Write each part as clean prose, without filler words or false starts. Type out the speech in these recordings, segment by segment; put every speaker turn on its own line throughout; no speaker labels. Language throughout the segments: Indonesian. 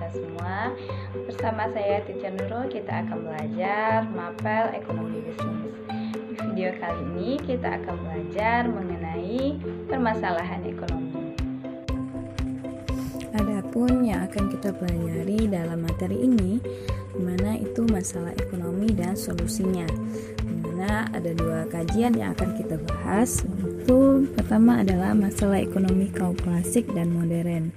teman-teman semua. Bersama saya Teacher Nurul, kita akan belajar mapel ekonomi bisnis. Di video kali ini kita akan belajar mengenai permasalahan ekonomi.
Adapun yang akan kita pelajari dalam materi ini, dimana itu masalah ekonomi dan solusinya. Dimana ada dua kajian yang akan kita bahas. Itu pertama adalah masalah ekonomi kaum klasik dan modern.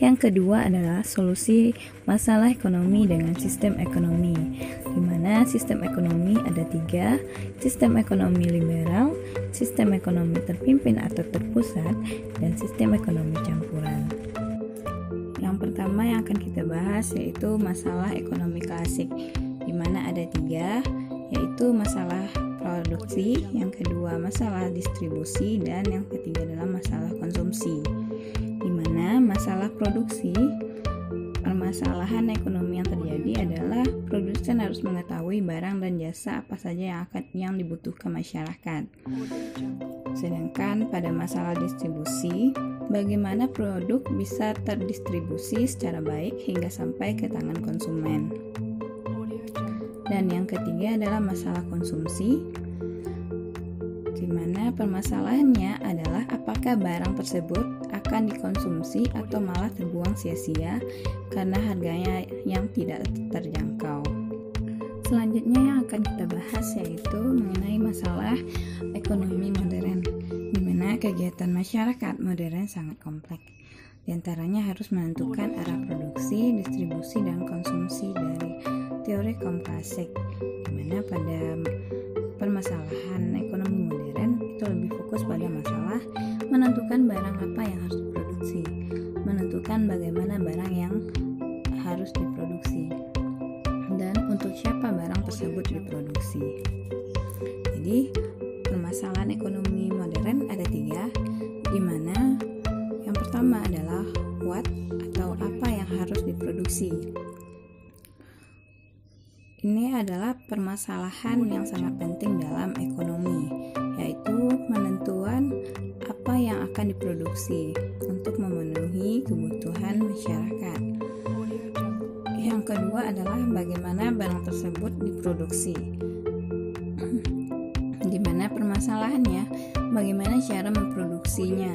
Yang kedua adalah solusi masalah ekonomi dengan sistem ekonomi, di mana sistem ekonomi ada tiga: sistem ekonomi liberal, sistem ekonomi terpimpin atau terpusat, dan sistem ekonomi campuran. Yang pertama yang akan kita bahas yaitu masalah ekonomi klasik, di mana ada tiga, yaitu masalah produksi, yang kedua masalah distribusi, dan yang ketiga adalah masalah konsumsi. Di mana masalah produksi, permasalahan ekonomi yang terjadi adalah produsen harus mengetahui barang dan jasa apa saja yang dibutuhkan masyarakat. Sedangkan pada masalah distribusi, bagaimana produk bisa terdistribusi secara baik hingga sampai ke tangan konsumen. Dan yang ketiga adalah masalah konsumsi, di mana permasalahannya adalah apakah barang tersebut akan dikonsumsi atau malah terbuang sia-sia karena harganya yang tidak terjangkau. Selanjutnya yang akan kita bahas yaitu mengenai masalah ekonomi modern, di mana kegiatan masyarakat modern sangat kompleks. Di antaranya harus menentukan arah produksi, distribusi, dan konsumsi dari teori kaum klasik, di mana pada permasalahan ekonomi modern itu lebih fokus pada masalah menentukan barang apa yang harus diproduksi, menentukan bagaimana barang yang harus diproduksi, dan untuk siapa barang tersebut diproduksi. Jadi permasalahan ekonomi modern ada tiga, di mana yang pertama adalah what atau apa yang harus diproduksi. Ini adalah permasalahan yang sangat penting dalam ekonomi, yaitu penentuan apa yang akan diproduksi untuk memenuhi kebutuhan masyarakat. Yang kedua adalah bagaimana barang tersebut diproduksi, di mana permasalahannya bagaimana cara memproduksinya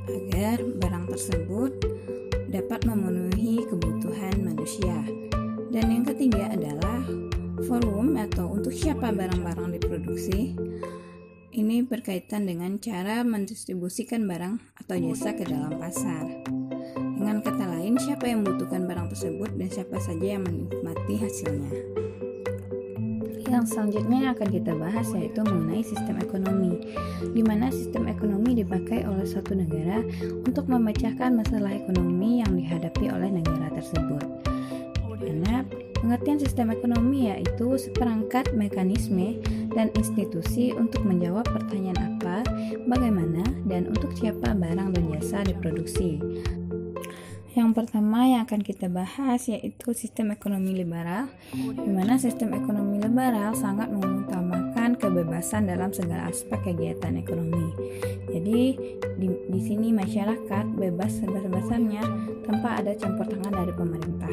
agar barang tersebut dapat memenuhi kebutuhan manusia. Dan yang ketiga adalah volume atau untuk siapa barang-barang diproduksi. Ini berkaitan dengan cara mendistribusikan barang atau jasa ke dalam pasar. Dengan kata lain, siapa yang membutuhkan barang tersebut dan siapa saja yang menikmati hasilnya. Yang selanjutnya yang akan kita bahas yaitu mengenai sistem ekonomi, di mana sistem ekonomi dipakai oleh suatu negara untuk memecahkan masalah ekonomi yang dihadapi oleh negara tersebut. Karena pengertian sistem ekonomi yaitu seperangkat mekanisme dan institusi untuk menjawab pertanyaan apa, bagaimana, dan untuk siapa barang dan jasa diproduksi. Yang pertama yang akan kita bahas yaitu sistem ekonomi liberal, di mana sistem ekonomi liberal sangat mengutamakan kebebasan dalam segala aspek kegiatan ekonomi. Jadi di sini masyarakat bebas sebesar-besarnya tanpa ada campur tangan dari pemerintah.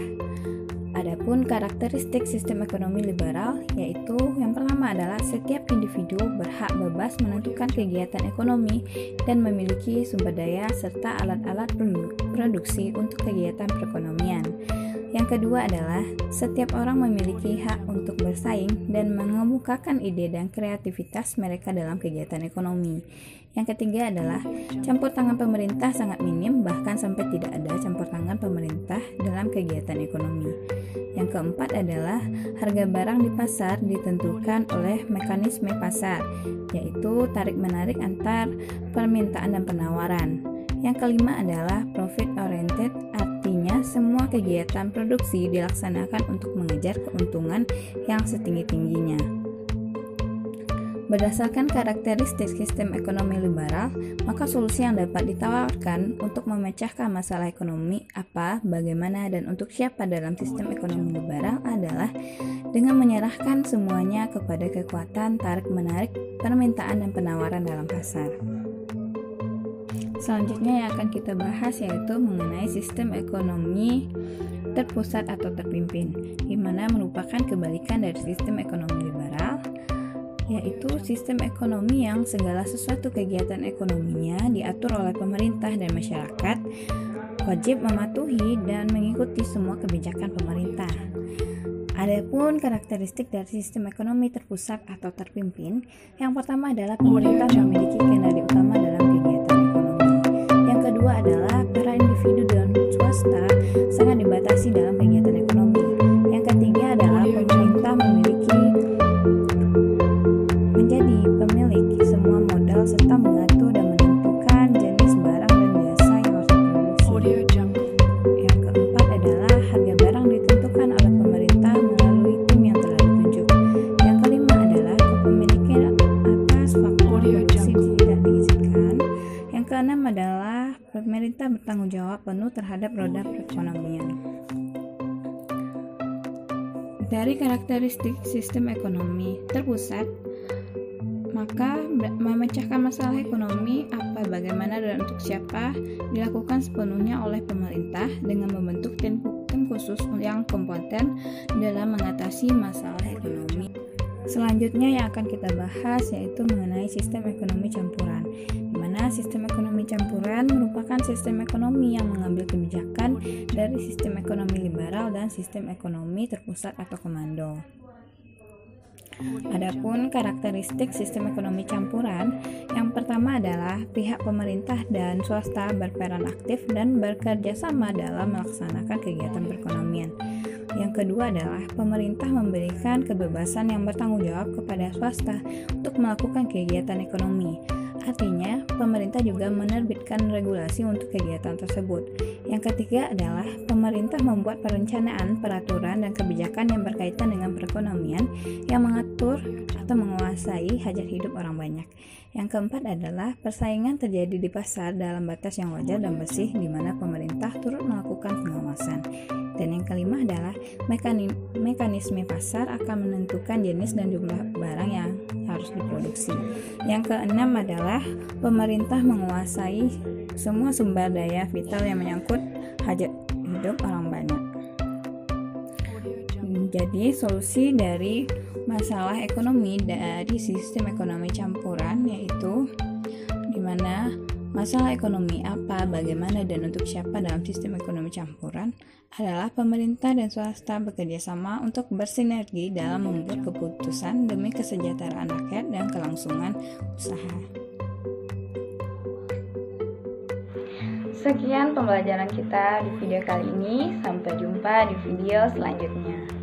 Adapun karakteristik sistem ekonomi liberal yaitu yang pertama adalah setiap individu berhak bebas menentukan kegiatan ekonomi dan memiliki sumber daya serta alat-alat produksi untuk kegiatan perekonomian. Yang kedua adalah setiap orang memiliki hak untuk bersaing dan mengemukakan ide dan kreativitas mereka dalam kegiatan ekonomi. Yang ketiga adalah campur tangan pemerintah sangat minim, bahkan sampai tidak ada campur tangan pemerintah dalam kegiatan ekonomi. Yang keempat adalah harga barang di pasar ditentukan oleh mekanisme pasar, yaitu tarik-menarik antar permintaan dan penawaran. Yang kelima adalah profit oriented, artinya semua kegiatan produksi dilaksanakan untuk mengejar keuntungan yang setinggi-tingginya. Berdasarkan karakteristik sistem ekonomi liberal, maka solusi yang dapat ditawarkan untuk memecahkan masalah ekonomi apa, bagaimana, dan untuk siapa dalam sistem ekonomi liberal adalah dengan menyerahkan semuanya kepada kekuatan tarik-menarik permintaan dan penawaran dalam pasar. Selanjutnya yang akan kita bahas yaitu mengenai sistem ekonomi terpusat atau terpimpin, di mana merupakan kebalikan dari sistem ekonomi liberal, yaitu sistem ekonomi yang segala sesuatu kegiatan ekonominya diatur oleh pemerintah dan masyarakat wajib mematuhi dan mengikuti semua kebijakan pemerintah. Adapun karakteristik dari sistem ekonomi terpusat atau terpimpin, yang pertama adalah pemerintah memiliki kendali utama dalam kegiatan ekonomi. Yang kedua adalah para individu dan swasta sangat dibatasi dalam kegiatan ekonomi. Yang ketiga adalah pemerintah menjadi pemilik semua modal serta mengatur dan menentukan jenis barang dan jasa yang harus diproduksi. Yang keempat adalah harga barang ditentukan oleh pemerintah melalui tim yang telah ditunjuk. Yang kelima adalah kepemilikan atas faktor produksi tidak diizinkan. Yang keenam adalah pemerintah bertanggung jawab penuh terhadap roda perekonomian. Dari karakteristik sistem ekonomi terpusat, maka memecahkan masalah ekonomi apa, bagaimana, dan untuk siapa dilakukan sepenuhnya oleh pemerintah dengan membentuk tim khusus yang kompeten dalam mengatasi masalah ekonomi. Selanjutnya yang akan kita bahas yaitu mengenai sistem ekonomi campuran, di mana sistem ekonomi campuran merupakan sistem ekonomi yang mengambil kebijakan dari sistem ekonomi liberal dan sistem ekonomi terpusat atau komando. Adapun karakteristik sistem ekonomi campuran, yang pertama adalah pihak pemerintah dan swasta berperan aktif dan bekerja sama dalam melaksanakan kegiatan perekonomian. Yang kedua adalah pemerintah memberikan kebebasan yang bertanggung jawab kepada swasta untuk melakukan kegiatan ekonomi. Artinya, pemerintah juga menerbitkan regulasi untuk kegiatan tersebut. Yang ketiga adalah pemerintah membuat perencanaan, peraturan, dan kebijakan yang berkaitan dengan perekonomian yang mengatur atau menguasai hajat hidup orang banyak. Yang keempat adalah persaingan terjadi di pasar dalam batas yang wajar dan bersih, di mana pemerintah turut melakukan pengawasan. Dan yang kelima adalah mekanisme pasar akan menentukan jenis dan jumlah barang yang harus diproduksi. Yang keenam adalah pemerintah menguasai semua sumber daya vital yang menyangkut hajat hidup orang banyak. Jadi solusi dari masalah ekonomi dari sistem ekonomi campuran yaitu di mana masalah ekonomi apa, bagaimana, dan untuk siapa dalam sistem ekonomi campuran adalah pemerintah dan swasta bekerja sama untuk bersinergi dalam membuat keputusan demi kesejahteraan rakyat dan kelangsungan usaha.
Sekian pembelajaran kita di video kali ini. Sampai jumpa di video selanjutnya.